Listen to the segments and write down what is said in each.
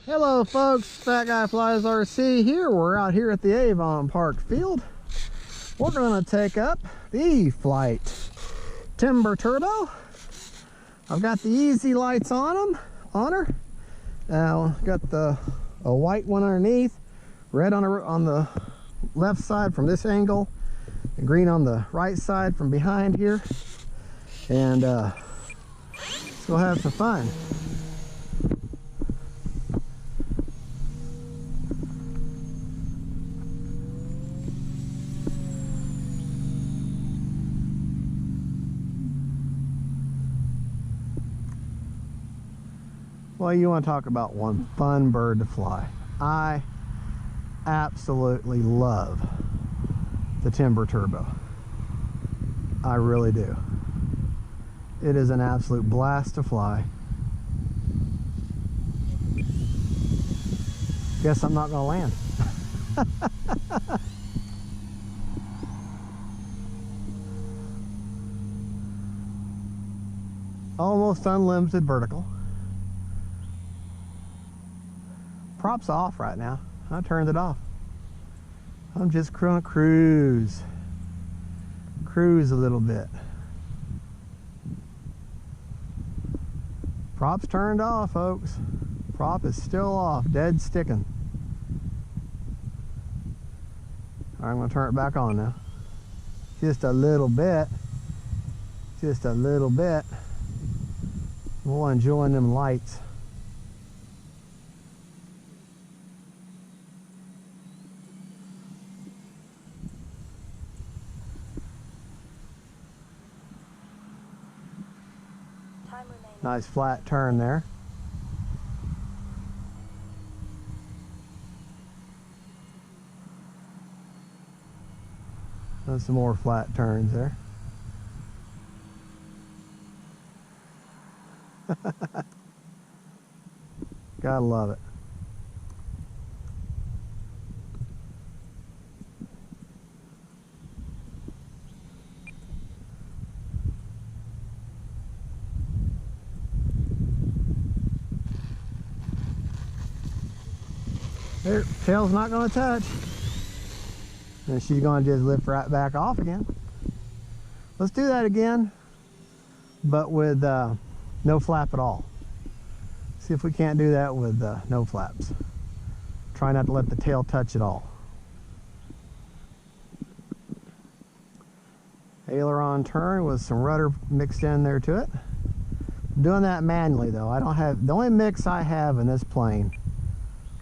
Hello folks, Fat Guy Flies RC here. We're out here at the Avon Park field. We're going to take up the e-flite Timber Turbo. I've got the easy lights on her. Got a white one underneath, red on the left side from this angle, and green on the right side from behind here. And let's go have some fun. Well, you want to talk about one fun bird to fly. I absolutely love the Timber Turbo. I really do. It is an absolute blast to fly. Guess I'm not going to land. Almost unlimited vertical. Props off right now. I turned it off. I'm just gonna cruise a little bit. Props turned off, folks. Prop is still off, dead sticking. All right, I'm gonna turn it back on now. Just a little bit. Just a little bit. We'll enjoy them lights. Nice flat turn there. And some more flat turns there. Gotta love it. There, tail's not going to touch. And she's going to just lift right back off again. Let's do that again, but with no flap at all. See if we can't do that with no flaps. Try not to let the tail touch at all. Aileron turn with some rudder mixed in there to it. I'm doing that manually though. I don't have, the only mix I have in this plane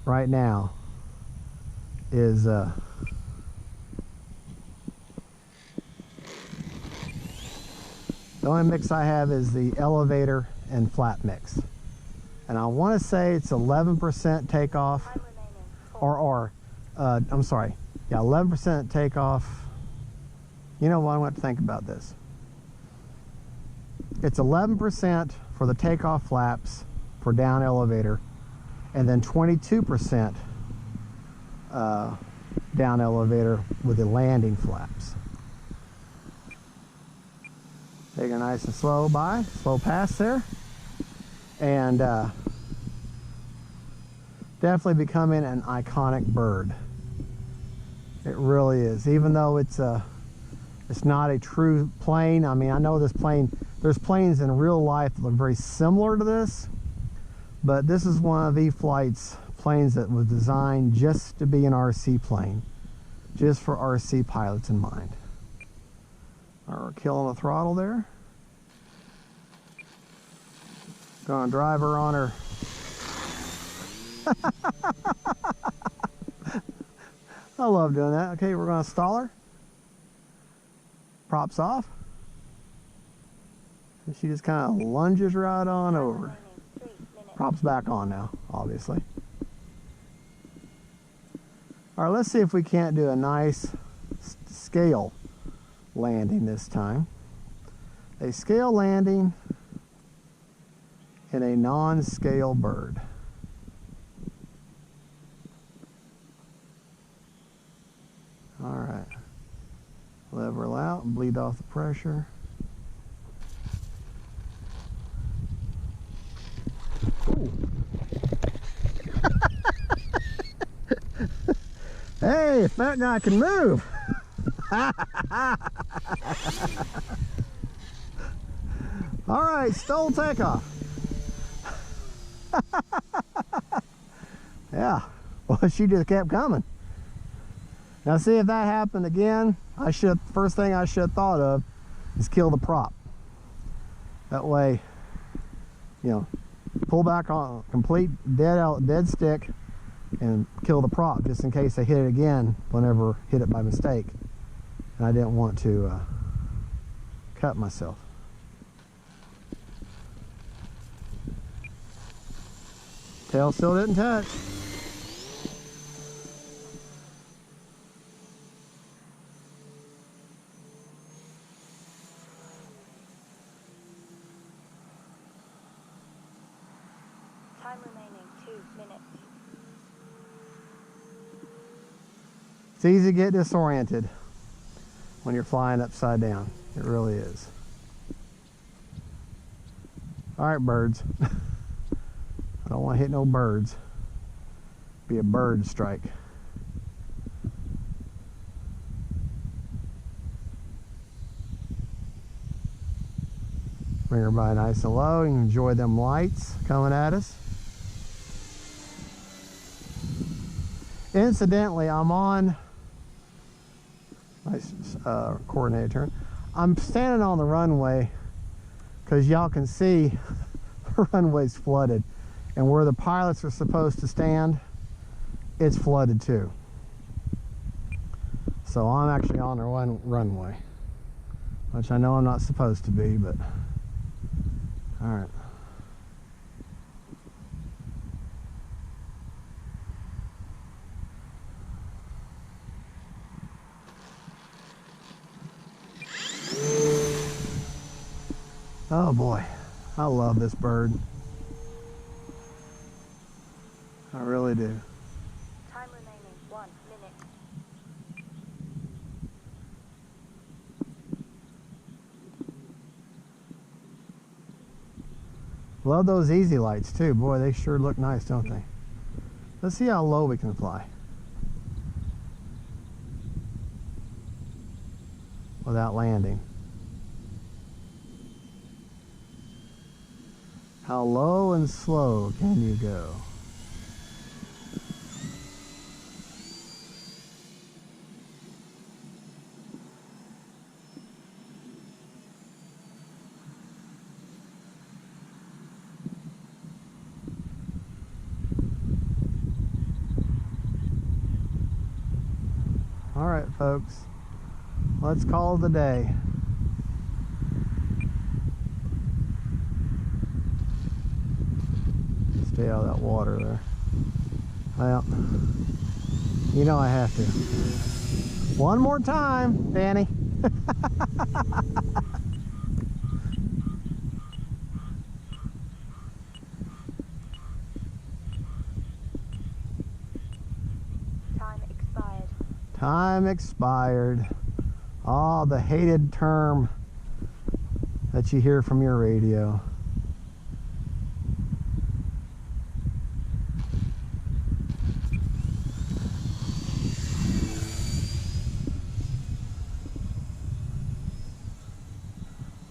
right now is the only mix I have is the elevator and flap mix, and I want to say it's 11% takeoff, or I'm sorry, yeah, 11% takeoff. You know what, I want to think about this. It's 11% for the takeoff flaps for down elevator, and then 22% down elevator with the landing flaps. Take her nice and slow past there, and definitely becoming an iconic bird. It really is, even though it's not a true plane. I mean, I know this plane, there's planes in real life that look very similar to this, but this is one of e-flite's planes that was designed just to be an RC plane, just for RC pilots in mind. All right, we're killing the throttle there. Gonna drive her on her. I love doing that. Okay, we're gonna stall her. Props off. And she just kind of lunges right on over. Props back on now, obviously. All right, let's see if we can't do a nice scale landing this time. A scale landing in a non-scale bird. All right. Level out and bleed off the pressure. Ooh. Hey, fat guy can move. All right, stole takeoff. Yeah, well, she just kept coming. Now see, if that happened again, first thing I should have thought of is kill the prop. That way, you know, pull back on complete dead stick and kill the prop, just in case I hit it again whenever hit it by mistake. And I didn't want to cut myself. Tail still didn't touch. Time remaining 2 minutes. It's easy to get disoriented when you're flying upside down. It really is. All right, birds. I don't want to hit no birds. Be a bird strike. Bring everybody nice and low and enjoy them lights coming at us. Incidentally, I'm on, nice coordinated turn. I'm standing on the runway because y'all can see the runway's flooded. And where the pilots are supposed to stand, it's flooded too. So I'm actually on the runway, which I know I'm not supposed to be, but all right. Oh boy, I love this bird. I really do. Time remaining 1 minute. Love those easy lights too. Boy, they sure look nice, don't they? Let's see how low we can fly without landing. How low and slow can you go? All right, folks, let's call it a day. Stay out of that water there. Well, you know I have to. One more time, Danny. Time expired. Time expired. Oh, the hated term that you hear from your radio.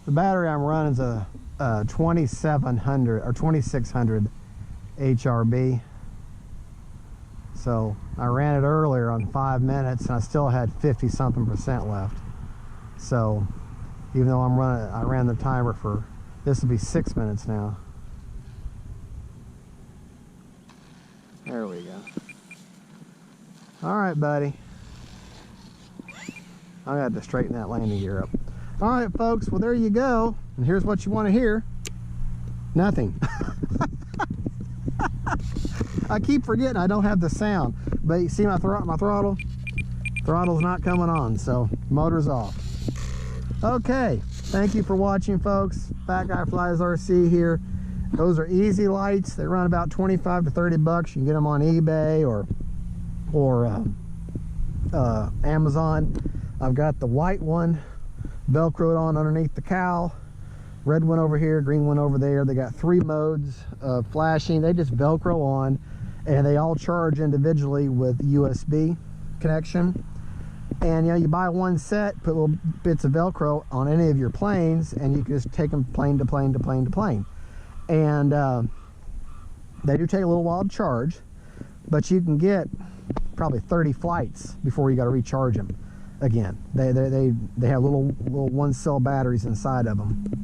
The battery I'm running is a 2700 or 2600 HRB. So I ran it earlier on 5 minutes and I still had 50 something percent left. So even though I ran the timer for, this will be 6 minutes now. There we go. All right, buddy. I got to straighten that landing gear up. All right, folks, well, there you go. And here's what you want to hear. Nothing. I keep forgetting I don't have the sound. But you see my throttle? Throttle's not coming on, so motor's off. Okay, thank you for watching, folks. Fat Guy Flies RC here. Those are easy lights. They run about 25 to 30 bucks. You can get them on eBay or Amazon. I've got the white one Velcroed on underneath the cowl. Red one over here, green one over there. They got 3 modes of flashing. They just Velcro on, and they all charge individually with USB connection. And you buy one set, put little bits of Velcro on any of your planes, and you can just take them plane to plane to plane to plane. And they do take a little while to charge, but you can get probably 30 flights before you got to recharge them again. They have little 1-cell batteries inside of them.